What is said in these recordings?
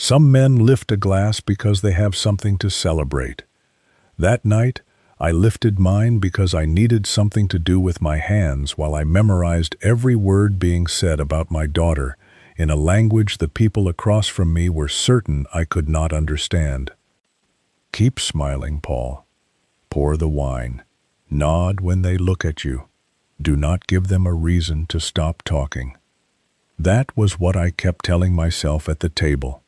Some men lift a glass because they have something to celebrate. That night, I lifted mine because I needed something to do with my hands while I memorized every word being said about my daughter in a language the people across from me were certain I could not understand. Keep smiling, Paul. Pour the wine. Nod when they look at you. Do not give them a reason to stop talking. That was what I kept telling myself at the table.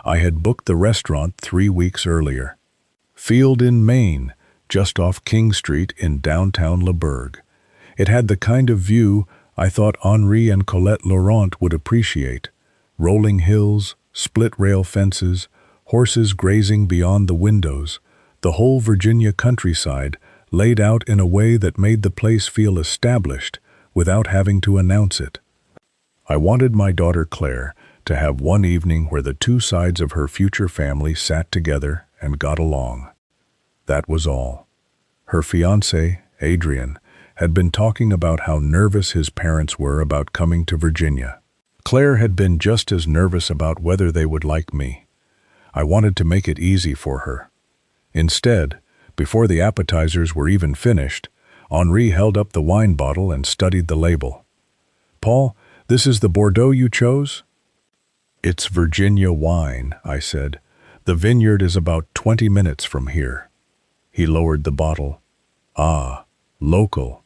I had booked the restaurant 3 weeks earlier. Field in Maine, just off King Street in downtown LeBurg. It had the kind of view I thought Henri and Colette Laurent would appreciate. Rolling hills, split-rail fences, horses grazing beyond the windows, the whole Virginia countryside laid out in a way that made the place feel established without having to announce it. I wanted my daughter Claire to have one evening where the two sides of her future family sat together and got along. That was all. Her fiancé, Adrian, had been talking about how nervous his parents were about coming to Virginia. Claire had been just as nervous about whether they would like me. I wanted to make it easy for her. Instead, before the appetizers were even finished, Henri held up the wine bottle and studied the label. "Paul, this is the Bordeaux you chose?" "It's Virginia wine," I said. "The vineyard is about 20 minutes from here." He lowered the bottle. "Ah, local."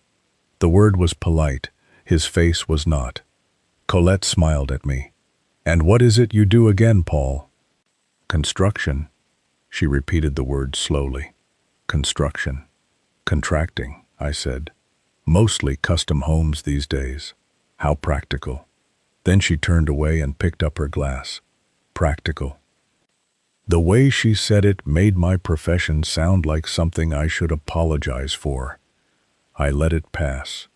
The word was polite. His face was not. Colette smiled at me. "And what is it you do again, Paul?" "Construction." She repeated the word slowly. "Construction. Contracting," I said. "Mostly custom homes these days. How practical." Then she turned away and picked up her glass. Practical. The way she said it made my profession sound like something I should apologize for. I let it pass.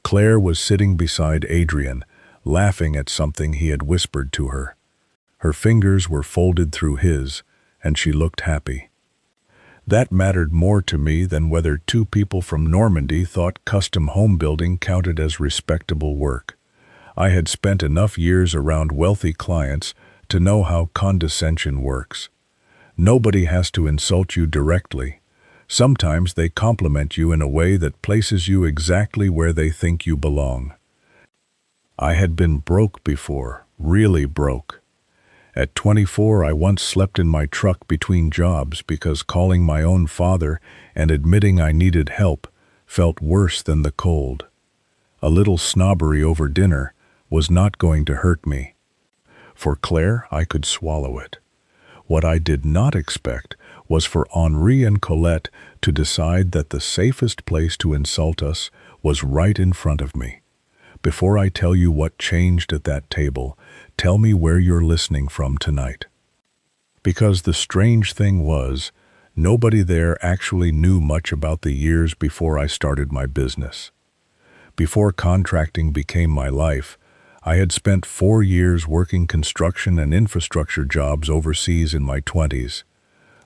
Claire was sitting beside Adrian, laughing at something he had whispered to her. Her fingers were folded through his, and she looked happy. That mattered more to me than whether two people from Normandy thought custom home building counted as respectable work. I had spent enough years around wealthy clients to know how condescension works. Nobody has to insult you directly. Sometimes they compliment you in a way that places you exactly where they think you belong. I had been broke before, really broke. At 24, I once slept in my truck between jobs because calling my own father and admitting I needed help felt worse than the cold. A little snobbery over dinner was not going to hurt me. For Claire, I could swallow it. What I did not expect was for Henri and Colette to decide that the safest place to insult us was right in front of me. Before I tell you what changed at that table, tell me where you're listening from tonight. Because the strange thing was, nobody there actually knew much about the years before I started my business. Before contracting became my life, I had spent 4 years working construction and infrastructure jobs overseas in my 20s.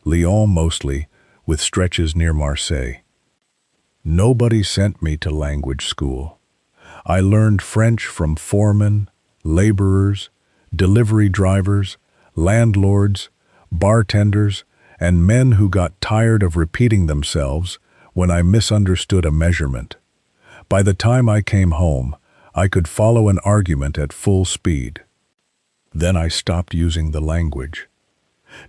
Lyon mostly, with stretches near Marseille. Nobody sent me to language school. I learned French from foremen, laborers, delivery drivers, landlords, bartenders, and men who got tired of repeating themselves when I misunderstood a measurement. By the time I came home, I could follow an argument at full speed. Then I stopped using the language.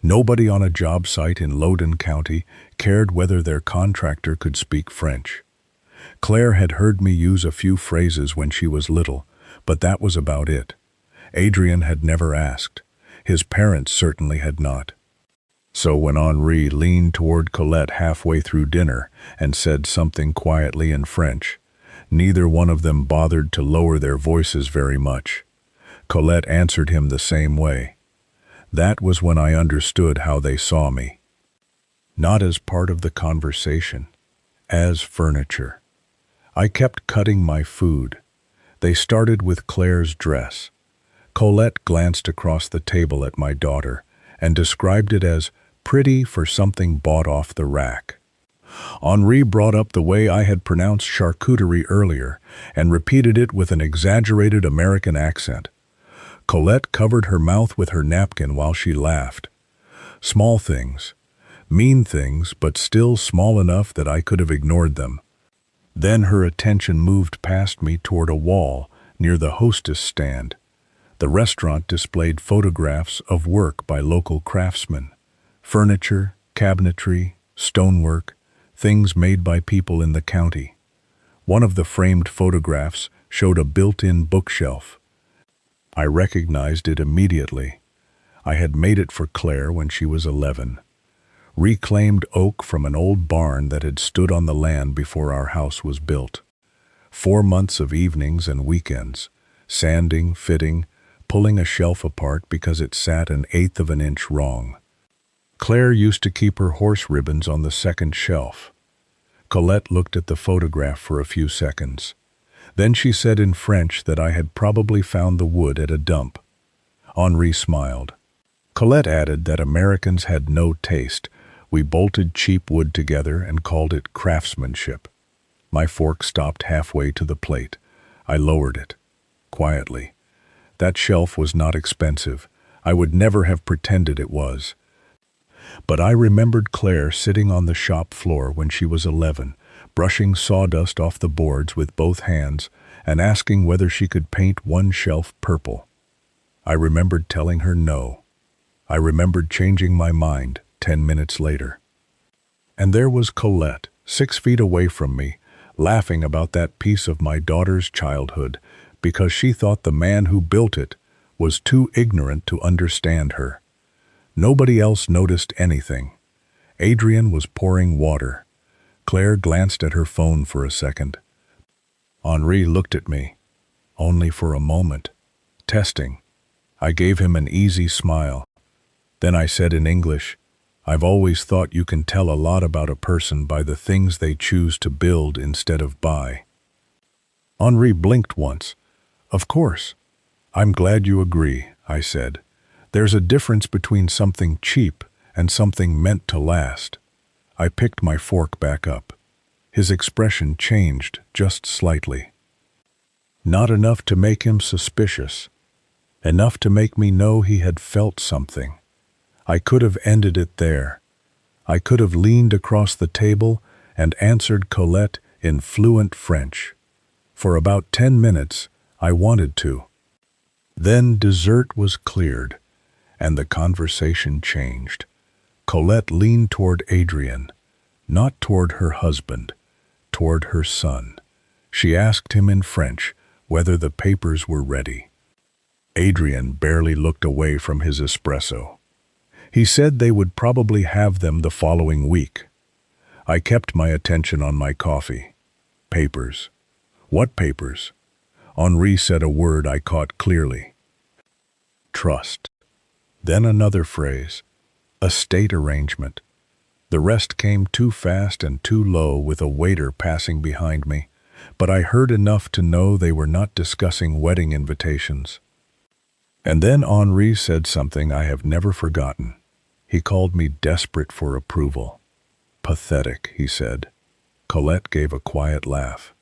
Nobody on a job site in Loudoun County cared whether their contractor could speak French. Claire had heard me use a few phrases when she was little, but that was about it. Adrian had never asked. His parents certainly had not. So when Henri leaned toward Colette halfway through dinner and said something quietly in French, neither one of them bothered to lower their voices very much. Colette answered him the same way. That was when I understood how they saw me. Not as part of the conversation, as furniture. I kept cutting my food. They started with Claire's dress. Colette glanced across the table at my daughter and described it as pretty for something bought off the rack. Henri brought up the way I had pronounced charcuterie earlier and repeated it with an exaggerated American accent. Colette covered her mouth with her napkin while she laughed. Small things, mean things, but still small enough that I could have ignored them. Then her attention moved past me toward a wall near the hostess stand. The restaurant displayed photographs of work by local craftsmen. Furniture, cabinetry, stonework, things made by people in the county. One of the framed photographs showed a built-in bookshelf. I recognized it immediately. I had made it for Claire when she was 11. Reclaimed oak from an old barn that had stood on the land before our house was built. 4 months of evenings and weekends, sanding, fitting, pulling a shelf apart because it sat 1/8 of an inch wrong. Claire used to keep her horse ribbons on the second shelf. Colette looked at the photograph for a few seconds. Then she said in French that I had probably found the wood at a dump. Henri smiled. Colette added that Americans had no taste. We bolted cheap wood together and called it craftsmanship. My fork stopped halfway to the plate. I lowered it, quietly. That shelf was not expensive. I would never have pretended it was. But I remembered Claire sitting on the shop floor when she was 11, brushing sawdust off the boards with both hands and asking whether she could paint one shelf purple. I remembered telling her no. I remembered changing my mind 10 minutes later. And there was Colette, 6 feet away from me, laughing about that piece of my daughter's childhood because she thought the man who built it was too ignorant to understand her. Nobody else noticed anything. Adrian was pouring water. Claire glanced at her phone for a second. Henri looked at me, only for a moment, testing. I gave him an easy smile. Then I said in English, "I've always thought you can tell a lot about a person by the things they choose to build instead of buy." Henri blinked once. "Of course. I'm glad you agree," I said. "There's a difference between something cheap and something meant to last." I picked my fork back up. His expression changed just slightly. Not enough to make him suspicious. Enough to make me know he had felt something. I could have ended it there. I could have leaned across the table and answered Colette in fluent French. For about 10 minutes, I wanted to. Then dessert was cleared, and the conversation changed. Colette leaned toward Adrian, not toward her husband, toward her son. She asked him in French whether the papers were ready. Adrian barely looked away from his espresso. He said they would probably have them the following week. I kept my attention on my coffee. Papers. What papers? Henri said a word I caught clearly. Trust. Then another phrase. Estate arrangement. The rest came too fast and too low with a waiter passing behind me, but I heard enough to know they were not discussing wedding invitations. And then Henri said something I have never forgotten. He called me desperate for approval. Pathetic, he said. Colette gave a quiet laugh.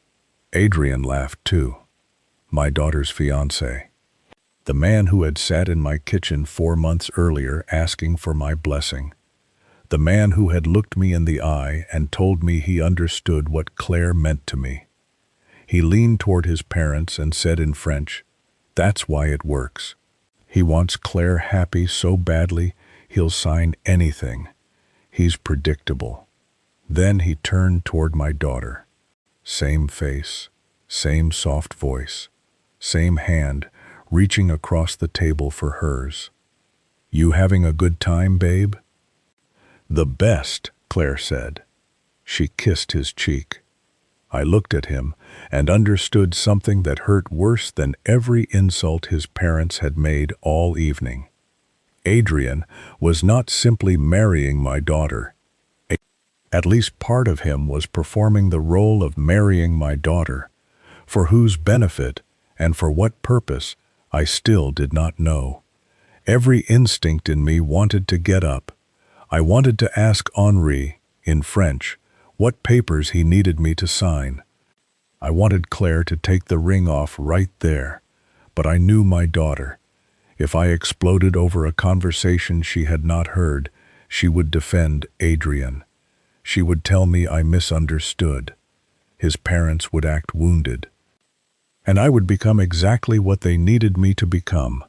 Adrian laughed too. My daughter's fiancé. The man who had sat in my kitchen 4 months earlier asking for my blessing. The man who had looked me in the eye and told me he understood what Claire meant to me. He leaned toward his parents and said in French, "That's why it works. He wants Claire happy so badly he'll sign anything. He's predictable." Then he turned toward my daughter. Same face, same soft voice, same hand reaching across the table for hers. "You having a good time, babe?" "The best," Claire said. She kissed his cheek. I looked at him and understood something that hurt worse than every insult his parents had made all evening. Adrian was not simply marrying my daughter. At least part of him was performing the role of marrying my daughter, for whose benefit and for what purpose I still did not know. Every instinct in me wanted to get up. I wanted to ask Henri, in French, what papers he needed me to sign. I wanted Claire to take the ring off right there, but I knew my daughter. If I exploded over a conversation she had not heard, she would defend Adrian. She would tell me I misunderstood. His parents would act wounded. And I would become exactly what they needed me to become,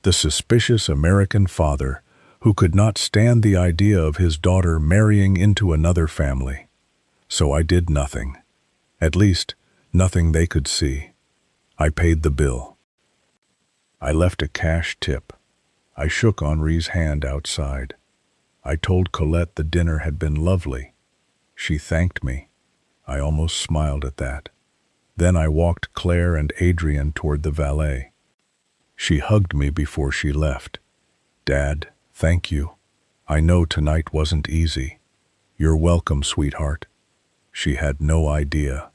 the suspicious American father who could not stand the idea of his daughter marrying into another family. So I did nothing. At least, nothing they could see. I paid the bill. I left a cash tip. I shook Henri's hand outside. I told Colette the dinner had been lovely. She thanked me. I almost smiled at that. Then I walked Claire and Adrian toward the valet. She hugged me before she left. "Dad, thank you. I know tonight wasn't easy. You're welcome, sweetheart." She had no idea.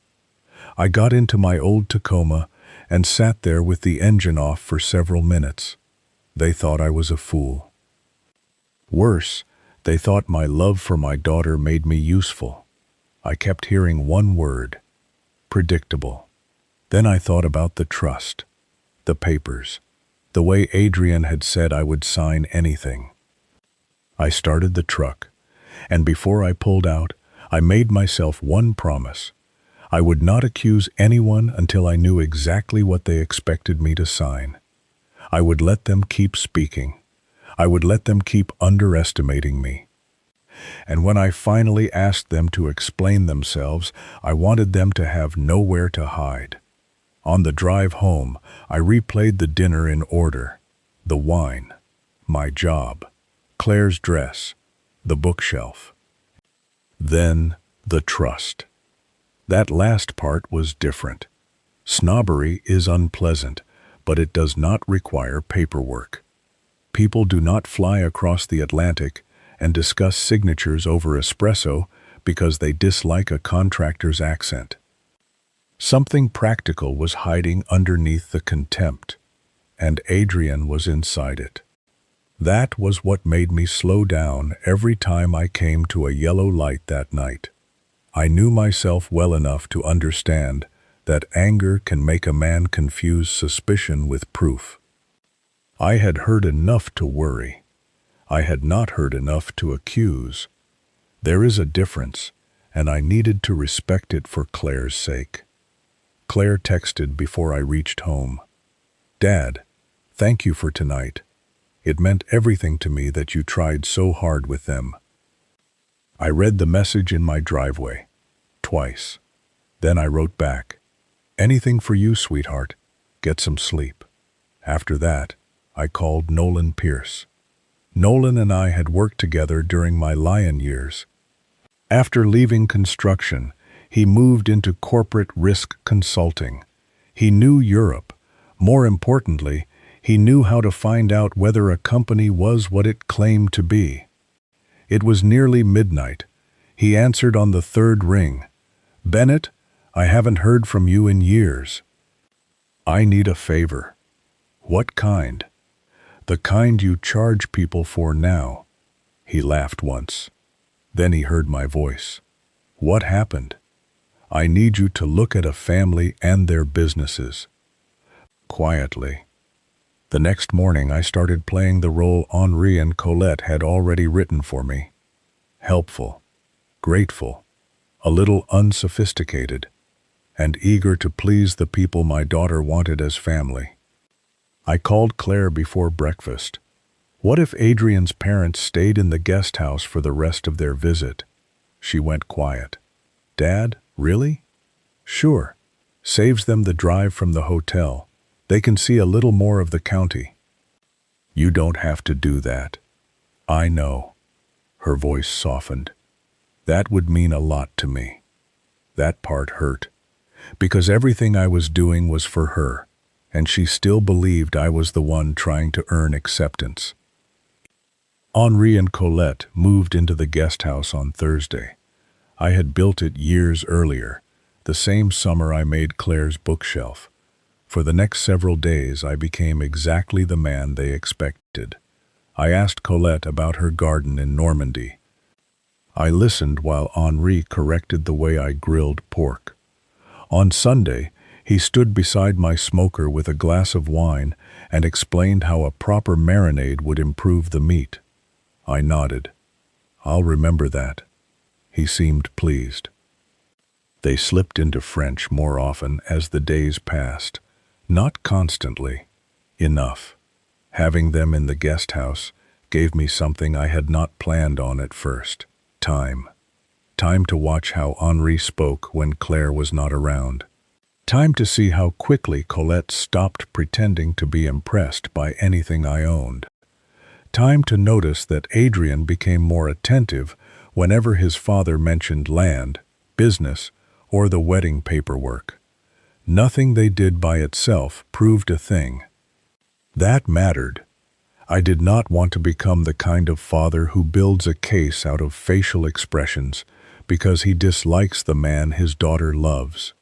I got into my old Tacoma and sat there with the engine off for several minutes. They thought I was a fool. Worse, they thought my love for my daughter made me useful. I kept hearing one word: predictable. Then I thought about the trust, the papers, the way Adrian had said I would sign anything. I started the truck, and before I pulled out, I made myself one promise. I would not accuse anyone until I knew exactly what they expected me to sign. I would let them keep speaking. I would let them keep underestimating me. And when I finally asked them to explain themselves, I wanted them to have nowhere to hide. On the drive home, I replayed the dinner in order: the wine, my job, Claire's dress, the bookshelf. Then the trust. That last part was different. Snobbery is unpleasant, but it does not require paperwork. People do not fly across the Atlantic and discuss signatures over espresso because they dislike a contractor's accent. Something practical was hiding underneath the contempt, and Adrian was inside it. That was what made me slow down every time I came to a yellow light that night. I knew myself well enough to understand that anger can make a man confuse suspicion with proof. I had heard enough to worry. I had not heard enough to accuse. There is a difference, and I needed to respect it for Claire's sake. Claire texted before I reached home. "Dad, thank you for tonight. It meant everything to me that you tried so hard with them." I read the message in my driveway, twice. Then I wrote back, "Anything for you, sweetheart. Get some sleep." After that, I called Nolan Pierce. Nolan and I had worked together during my Lion years. After leaving construction, he moved into corporate risk consulting. He knew Europe. More importantly, he knew how to find out whether a company was what it claimed to be. It was nearly midnight. He answered on the third ring. "Bennett, I haven't heard from you in years. I need a favor." "What kind?" "The kind you charge people for now." He laughed once. Then he heard my voice. "What happened?" "I need you to look at a family and their businesses." Quietly. The next morning I started playing the role Henri and Colette had already written for me. Helpful, grateful, a little unsophisticated, and eager to please the people my daughter wanted as family. I called Claire before breakfast. What if Adrian's parents stayed in the guest house for the rest of their visit? She went quiet. "Dad, really?" "Sure. Saves them the drive from the hotel. They can see a little more of the county." "You don't have to do that." "I know." Her voice softened. That would mean a lot to me. That part hurt, because everything I was doing was for her, and she still believed I was the one trying to earn acceptance. Henri and Colette moved into the guest house on Thursday. I had built it years earlier, the same summer I made Claire's bookshelf. For the next several days I became exactly the man they expected. I asked Colette about her garden in Normandy. I listened while Henri corrected the way I grilled pork. On Sunday, He stood beside my smoker with a glass of wine and explained how a proper marinade would improve the meat. I nodded. I'll remember that. He seemed pleased. They slipped into French more often as the days passed. Not constantly. Enough. Having them in the guest house gave me something I had not planned on at first. Time. Time to watch how Henri spoke when Claire was not around. Time to see how quickly Colette stopped pretending to be impressed by anything I owned. Time to notice that Adrien became more attentive whenever his father mentioned land, business, or the wedding paperwork. Nothing they did by itself proved a thing. That mattered. I did not want to become the kind of father who builds a case out of facial expressions because he dislikes the man his daughter loves.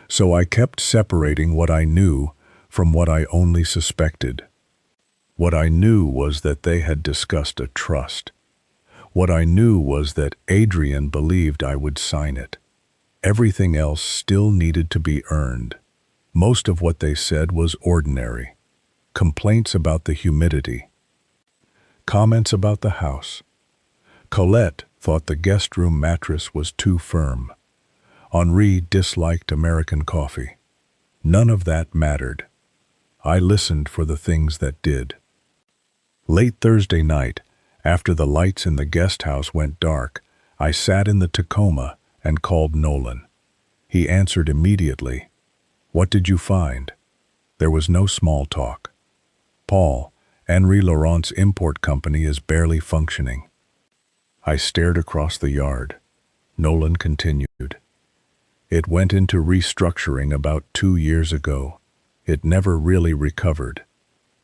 So I kept separating what I knew from what I only suspected. What I knew was that they had discussed a trust. What I knew was that Adrien believed I would sign it. Everything else still needed to be earned. Most of what they said was ordinary. Complaints about the humidity. Comments about the house. Colette thought the guest room mattress was too firm. Henri disliked American coffee. None of that mattered. I listened for the things that did. Late Thursday night, after the lights in the guest house went dark, I sat in the Tacoma and called Nolan. He answered immediately. What did you find? There was no small talk. Paul, Henri Laurent's import company is barely functioning. I stared across the yard. Nolan continued. It went into restructuring about 2 years ago. It never really recovered.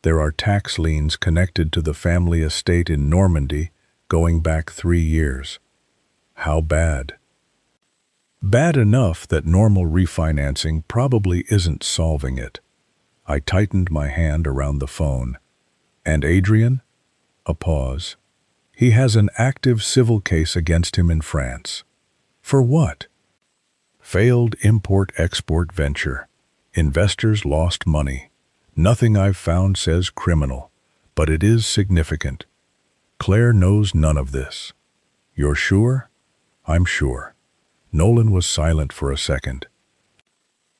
There are tax liens connected to the family estate in Normandy going back 3 years. How bad? Bad enough that normal refinancing probably isn't solving it. I tightened my hand around the phone. And Adrien? A pause. He has an active civil case against him in France. For what? Failed import-export venture. Investors lost money. Nothing I've found says criminal, but it is significant. Claire knows none of this. You're sure? I'm sure. Nolan was silent for a second.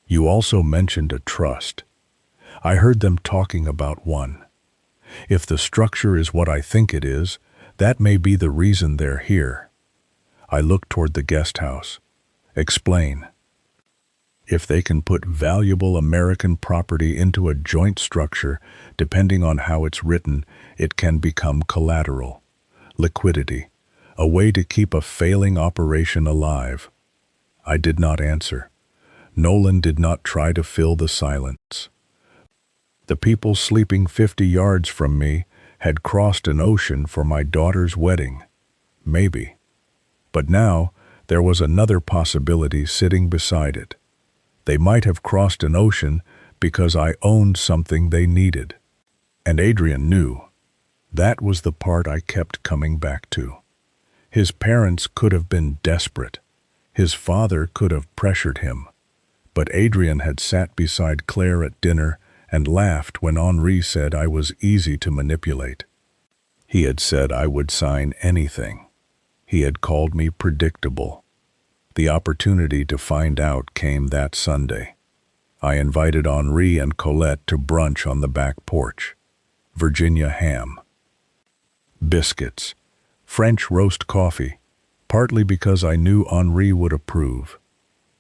You also mentioned a trust. I heard them talking about one. If the structure is what I think it is, that may be the reason they're here. I looked toward the guest house. Explain. If they can put valuable American property into a joint structure, depending on how it's written, it can become collateral. Liquidity. A way to keep a failing operation alive. I did not answer. Nolan did not try to fill the silence. The people sleeping 50 yards from me had crossed an ocean for my daughter's wedding. Maybe. But now, there was another possibility sitting beside it. They might have crossed an ocean because I owned something they needed. And Adrien knew. That was the part I kept coming back to. His parents could have been desperate. His father could have pressured him. But Adrien had sat beside Claire at dinner and laughed when Henri said I was easy to manipulate. He had said I would sign anything. He had called me predictable. The opportunity to find out came that Sunday. I invited Henri and Colette to brunch on the back porch. Virginia ham. Biscuits. French roast coffee, partly because I knew Henri would approve.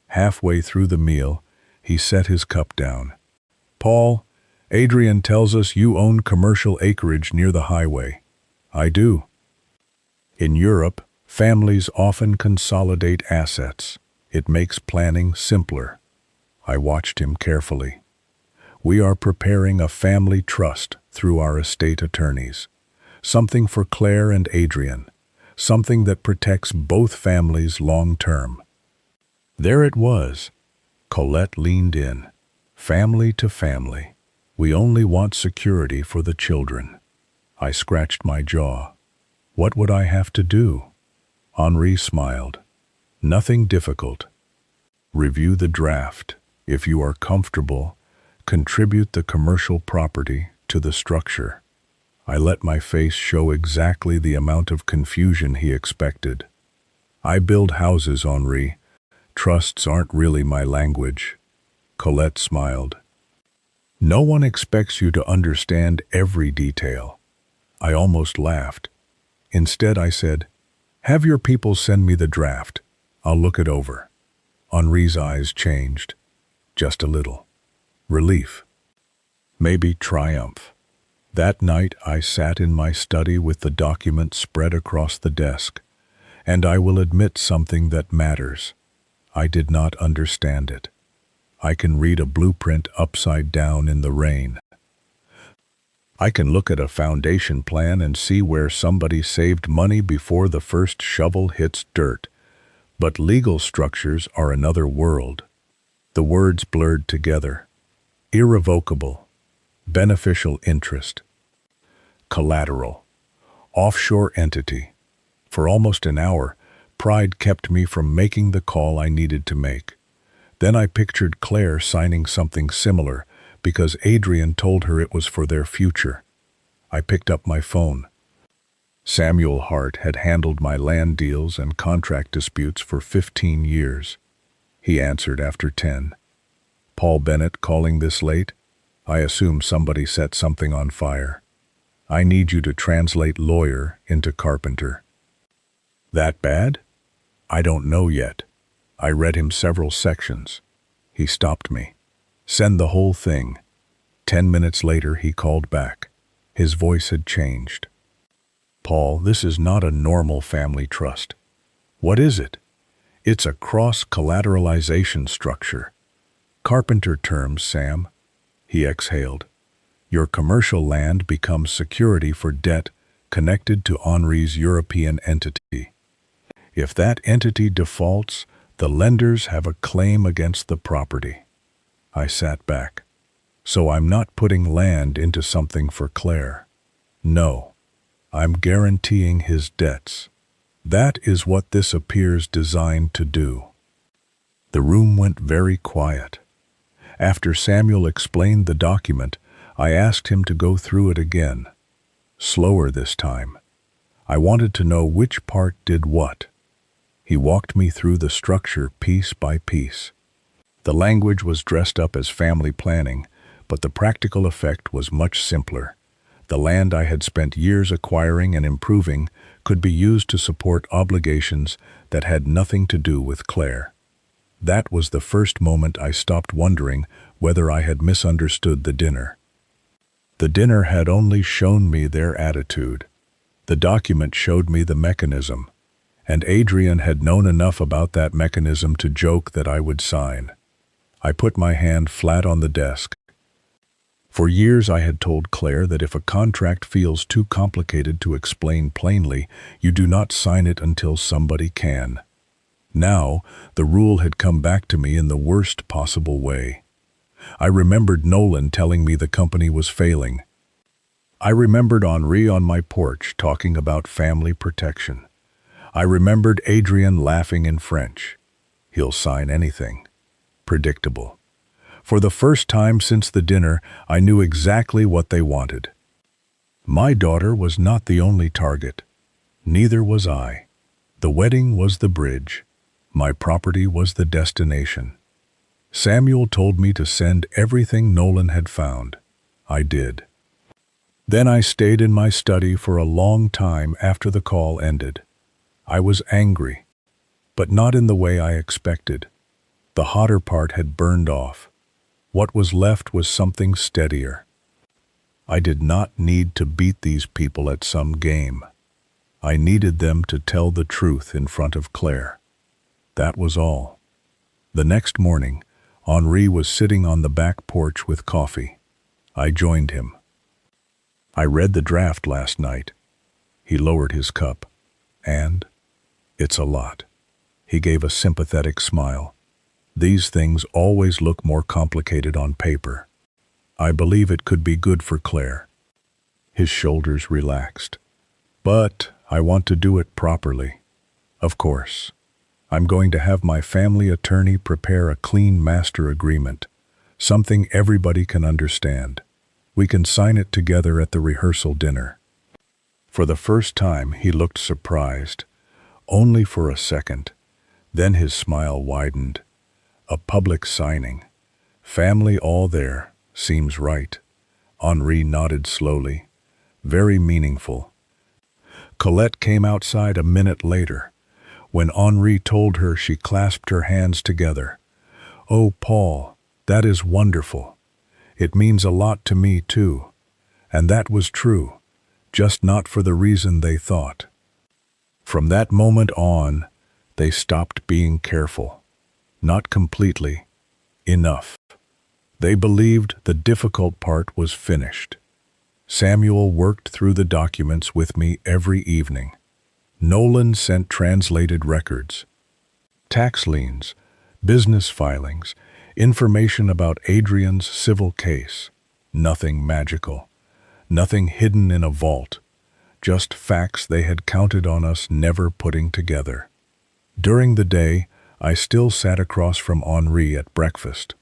Halfway through the meal, he set his cup down. Paul, Adrien tells us you own commercial acreage near the highway. I do. In Europe, families often consolidate assets. It makes planning simpler. I watched him carefully. We are preparing a family trust through our estate attorneys. Something for Claire and Adrien. Something that protects both families long term. There it was. Colette leaned in. Family to family. We only want security for the children. I scratched my jaw. What would I have to do? Henri smiled. Nothing difficult. Review the draft. If you are comfortable, contribute the commercial property to the structure. I let my face show exactly the amount of confusion he expected. I build houses, Henri. Trusts aren't really my language. Colette smiled. No one expects you to understand every detail. I almost laughed. Instead, I said, "Have your people send me the draft. I'll look it over." Henri's eyes changed. Just a little. Relief. Maybe triumph. That night I sat in my study with the document spread across the desk, and I will admit something that matters. I did not understand it. I can read a blueprint upside down in the rain. I can look at a foundation plan and see where somebody saved money before the first shovel hits dirt. But legal structures are another world. The words blurred together. Irrevocable. Beneficial interest. Collateral. Offshore entity. For almost an hour, pride kept me from making the call I needed to make. Then I pictured Claire signing something similar because Adrian told her it was for their future. I picked up my phone. Samuel Hart had handled my land deals and contract disputes for 15 years. He answered after 10. Paul Bennett calling this late? I assume somebody set something on fire. I need you to translate lawyer into carpenter. That bad? I don't know yet. I read him several sections. He stopped me. Send the whole thing. 10 minutes later he called back. His voice had changed. Paul, this is not a normal family trust. What is it? It's a cross-collateralization structure. Carpenter terms, Sam. He exhaled. Your commercial land becomes security for debt connected to Henri's European entity. If that entity defaults, the lenders have a claim against the property. I sat back. So I'm not putting land into something for Claire. No, I'm guaranteeing his debts. That is what this appears designed to do. The room went very quiet. After Samuel explained the document, I asked him to go through it again. Slower this time. I wanted to know which part did what. He walked me through the structure piece by piece. The language was dressed up as family planning, but the practical effect was much simpler. The land I had spent years acquiring and improving could be used to support obligations that had nothing to do with Claire. That was the first moment I stopped wondering whether I had misunderstood the dinner. The dinner had only shown me their attitude. The document showed me the mechanism, and Adrian had known enough about that mechanism to joke that I would sign. I put my hand flat on the desk. For years I had told Claire that if a contract feels too complicated to explain plainly, you do not sign it until somebody can. Now, the rule had come back to me in the worst possible way. I remembered Nolan telling me the company was failing. I remembered Henri on my porch talking about family protection. I remembered Adrian laughing in French. He'll sign anything. Predictable. For the first time since the dinner, I knew exactly what they wanted. My daughter was not the only target. Neither was I. The wedding was the bridge. My property was the destination. Samuel told me to send everything Nolan had found. I did. Then I stayed in my study for a long time after the call ended. I was angry, but not in the way I expected. The hotter part had burned off. What was left was something steadier. I did not need to beat these people at some game. I needed them to tell the truth in front of Claire. That was all. The next morning, Henri was sitting on the back porch with coffee. I joined him. I read the draft last night. He lowered his cup. And? It's a lot. He gave a sympathetic smile. These things always look more complicated on paper. I believe it could be good for Claire. His shoulders relaxed. But I want to do it properly. Of course. I'm going to have my family attorney prepare a clean master agreement, something everybody can understand. We can sign it together at the rehearsal dinner." For the first time, he looked surprised, only for a second. Then his smile widened. "A public signing. Family all there. Seems right." Henri nodded slowly. "Very meaningful." Colette came outside a minute later. When Henri told her, she clasped her hands together. "Oh, Paul, that is wonderful. It means a lot to me, too." And that was true, just not for the reason they thought. From that moment on, they stopped being careful. Not completely. Enough. They believed the difficult part was finished. Samuel worked through the documents with me every evening. Nolan sent translated records, tax liens, business filings, information about Adrian's civil case. Nothing magical, nothing hidden in a vault, just facts they had counted on us never putting together. During the day, I still sat across from Henri at breakfast.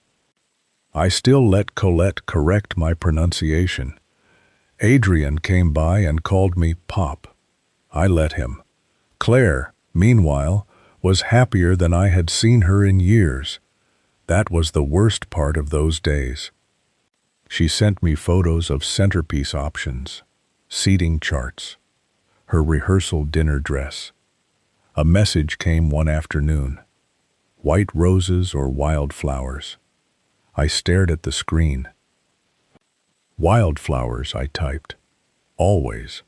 I still let Colette correct my pronunciation. Adrian came by and called me Pop. I let him. Claire, meanwhile, was happier than I had seen her in years. That was the worst part of those days. She sent me photos of centerpiece options, seating charts, her rehearsal dinner dress. A message came one afternoon. White roses or wildflowers? I stared at the screen. Wildflowers, I typed. Always.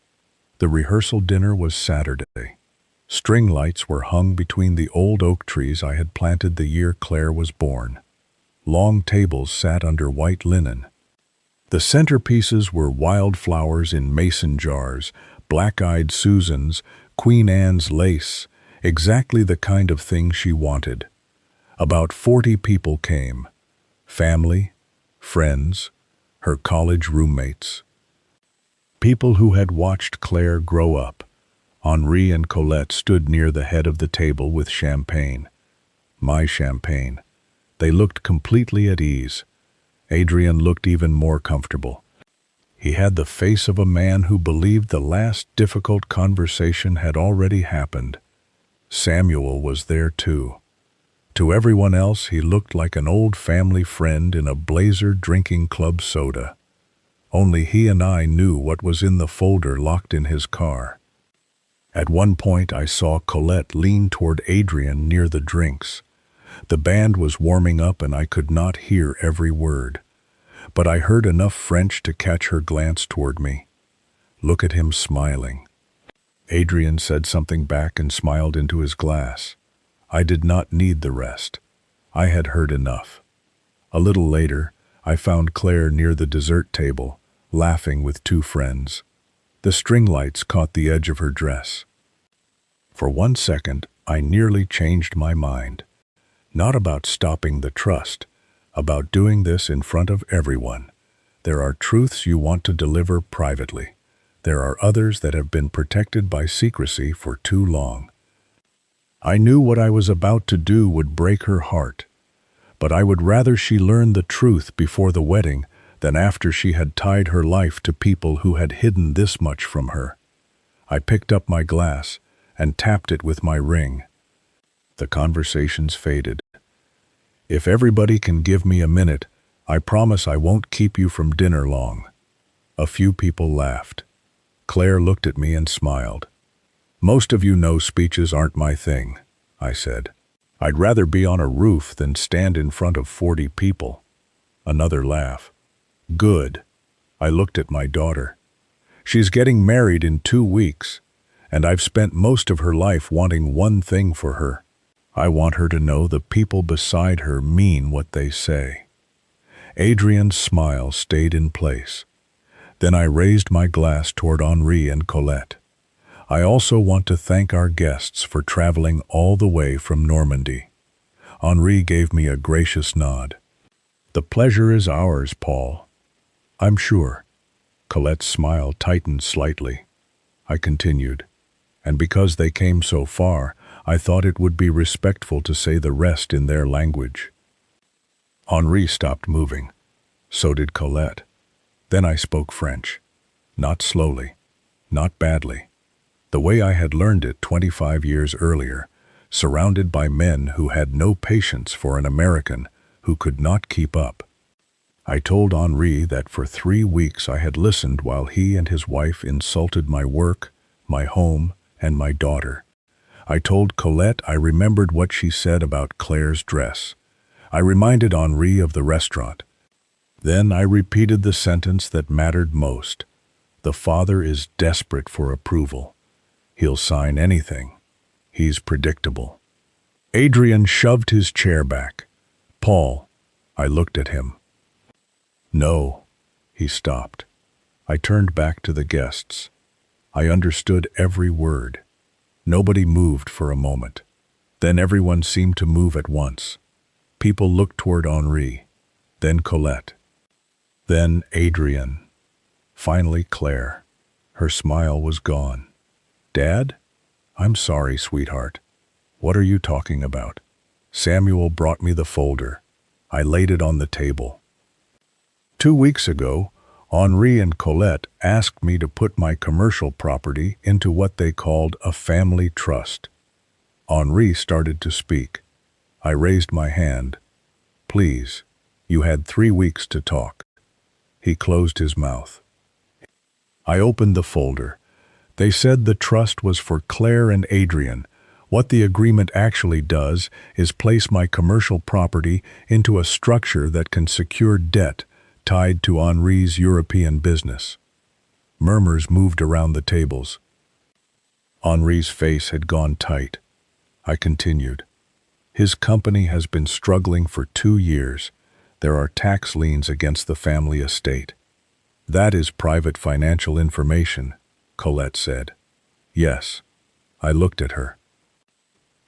The rehearsal dinner was Saturday. String lights were hung between the old oak trees I had planted the year Claire was born. Long tables sat under white linen. The centerpieces were wildflowers in mason jars, black-eyed Susans, Queen Anne's lace, exactly the kind of thing she wanted. About 40 people came. Family, friends, her college roommates. People who had watched Claire grow up. Henri and Colette stood near the head of the table with champagne. My champagne. They looked completely at ease. Adrian looked even more comfortable. He had the face of a man who believed the last difficult conversation had already happened. Samuel was there too. To everyone else, he looked like an old family friend in a blazer drinking club soda. Only he and I knew what was in the folder locked in his car. At one point, I saw Colette lean toward Adrian near the drinks. The band was warming up and I could not hear every word. But I heard enough French to catch her glance toward me. Look at him smiling. Adrian said something back and smiled into his glass. I did not need the rest. I had heard enough. A little later, I found Claire near the dessert table, laughing with 2 friends. The string lights caught the edge of her dress. For 1 second, I nearly changed my mind. Not about stopping the trust, about doing this in front of everyone. There are truths you want to deliver privately. There are others that have been protected by secrecy for too long. I knew what I was about to do would break her heart, but I would rather she learn the truth before the wedding than after she had tied her life to people who had hidden this much from her. I picked up my glass and tapped it with my ring. The conversations faded. If everybody can give me a minute, I promise I won't keep you from dinner long. A few people laughed. Claire looked at me and smiled. Most of you know speeches aren't my thing, I said. I'd rather be on a roof than stand in front of 40 people. Another laugh. Good. I looked at my daughter. She's getting married in 2 weeks, and I've spent most of her life wanting one thing for her. I want her to know the people beside her mean what they say. Adrian's smile stayed in place. Then I raised my glass toward Henri and Colette. I also want to thank our guests for traveling all the way from Normandy. Henri gave me a gracious nod. The pleasure is ours, Paul. I'm sure. Colette's smile tightened slightly. I continued. And because they came so far, I thought it would be respectful to say the rest in their language. Henri stopped moving. So did Colette. Then I spoke French. Not slowly. Not badly. The way I had learned it 25 years earlier, surrounded by men who had no patience for an American who could not keep up. I told Henri that for 3 weeks I had listened while he and his wife insulted my work, my home, and my daughter. I told Colette I remembered what she said about Claire's dress. I reminded Henri of the restaurant. Then I repeated the sentence that mattered most. The father is desperate for approval. He'll sign anything. He's predictable. Adrien shoved his chair back. Paul, I looked at him. No, he stopped. I turned back to the guests. I understood every word. Nobody moved for a moment. Then everyone seemed to move at once. People looked toward Henri, then Colette, then Adrien, finally Claire. Her smile was gone. Dad? I'm sorry, sweetheart. What are you talking about? Samuel brought me the folder. I laid it on the table. 2 weeks ago, Henri and Colette asked me to put my commercial property into what they called a family trust. Henri started to speak. I raised my hand. Please, you had 3 weeks to talk. He closed his mouth. I opened the folder. They said the trust was for Claire and Adrien. What the agreement actually does is place my commercial property into a structure that can secure debt tied to Henri's European business. Murmurs moved around the tables. Henri's face had gone tight. I continued. His company has been struggling for 2 years. There are tax liens against the family estate. That is private financial information, Colette said. Yes. I looked at her.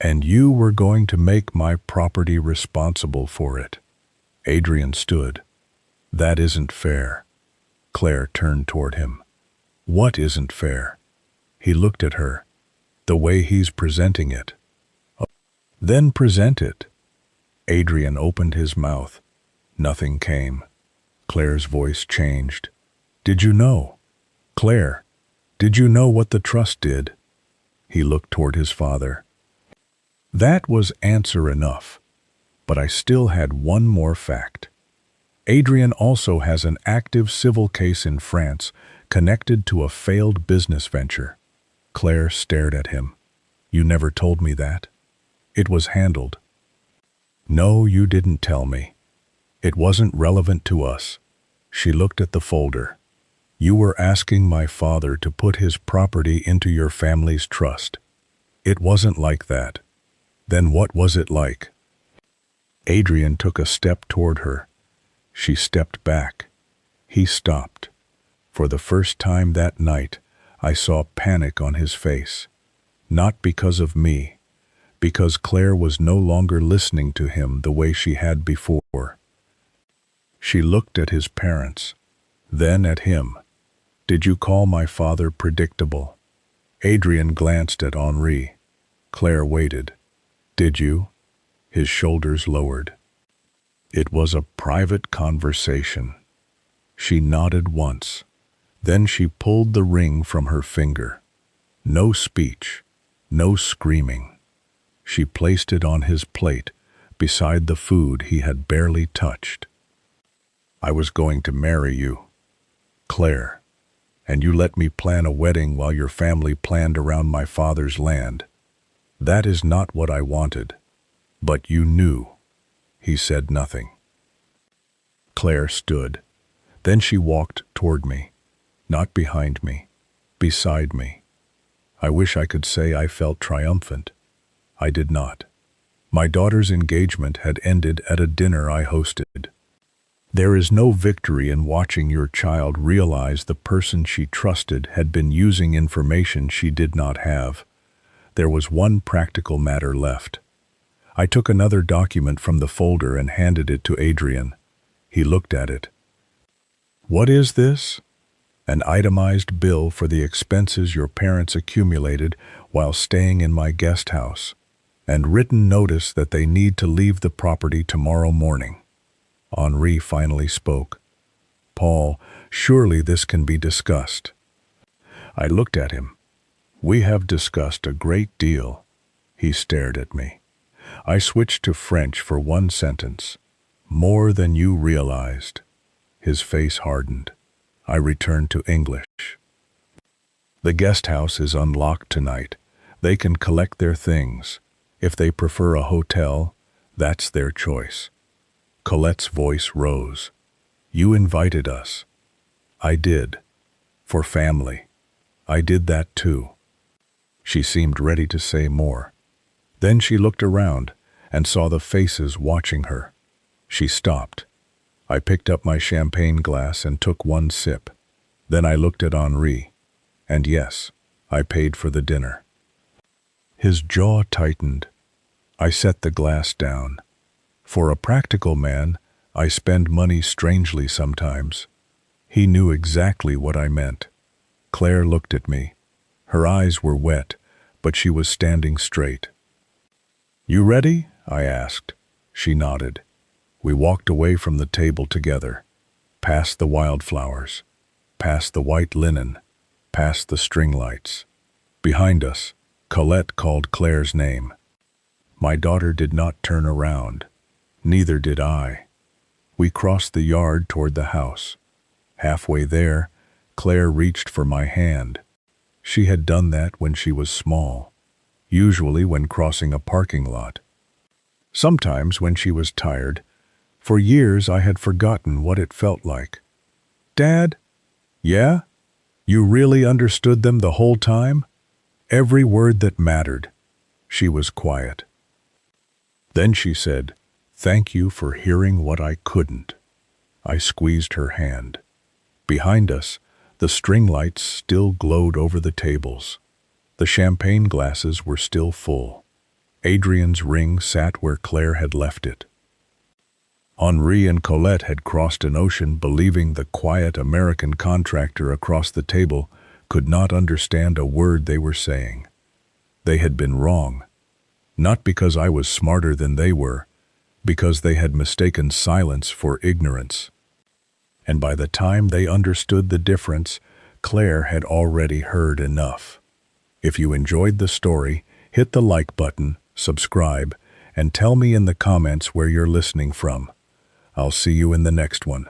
And you were going to make my property responsible for it. Adrien stood. That isn't fair. Claire turned toward him. What isn't fair? He looked at her. The way he's presenting it. Then present it. Adrien opened his mouth. Nothing came. Claire's voice changed. Did you know? Claire, did you know what the trust did? He looked toward his father. That was answer enough, but I still had one more fact. Adrien also has an active civil case in France connected to a failed business venture. Claire stared at him. You never told me that. It was handled. No, you didn't tell me. It wasn't relevant to us. She looked at the folder. You were asking my father to put his property into your family's trust. It wasn't like that. Then what was it like? Adrien took a step toward her. She stepped back. He stopped. For the first time that night, I saw panic on his face. Not because of me, because Claire was no longer listening to him the way she had before. She looked at his parents, then at him. Did you call my father predictable? Adrien glanced at Henri. Claire waited. Did you? His shoulders lowered. It was a private conversation. She nodded once. Then she pulled the ring from her finger. No speech, no screaming. She placed it on his plate, beside the food he had barely touched. I was going to marry you, Claire, and you let me plan a wedding while your family planned around my father's land. That is not what I wanted. But you knew. He said nothing. Claire stood. Then she walked toward me, not behind me, beside me. I wish I could say I felt triumphant. I did not. My daughter's engagement had ended at a dinner I hosted. There is no victory in watching your child realize the person she trusted had been using information she did not have. There was one practical matter left. I took another document from the folder and handed it to Adrien. He looked at it. What is this? An itemized bill for the expenses your parents accumulated while staying in my guest house. and written notice that they need to leave the property tomorrow morning. Henri finally spoke. "Paul, surely this can be discussed." I looked at him. "We have discussed a great deal." He stared at me. I switched to French for one sentence. "More than you realized." His face hardened. I returned to English. "The guest house is unlocked tonight. They can collect their things. If they prefer a hotel, that's their choice." Colette's voice rose. "You invited us." "I did. For family. I did that too." She seemed ready to say more. Then she looked around and saw the faces watching her. She stopped. I picked up my champagne glass and took one sip. Then I looked at Henri. And yes, I paid for the dinner. His jaw tightened. I set the glass down. For a practical man, I spend money strangely sometimes. He knew exactly what I meant. Claire looked at me. Her eyes were wet, but she was standing straight. "You ready?" I asked. She nodded. We walked away from the table together, past the wildflowers, past the white linen, past the string lights. Behind us, Colette called Claire's name. My daughter did not turn around. Neither did I. We crossed the yard toward the house. Halfway there, Claire reached for my hand. She had done that when she was small, usually when crossing a parking lot. Sometimes when she was tired. For years I had forgotten what it felt like. "Dad?" "Yeah? You really understood them the whole time?" "Every word that mattered." She was quiet. Then she said, "Thank you for hearing what I couldn't." I squeezed her hand. Behind us, the string lights still glowed over the tables. The champagne glasses were still full. Adrian's ring sat where Claire had left it. Henri and Colette had crossed an ocean believing the quiet American contractor across the table could not understand a word they were saying. They had been wrong. Not because I was smarter than they were, because they had mistaken silence for ignorance. And by the time they understood the difference, Claire had already heard enough. If you enjoyed the story, hit the like button, subscribe, and tell me in the comments where you're listening from. I'll see you in the next one.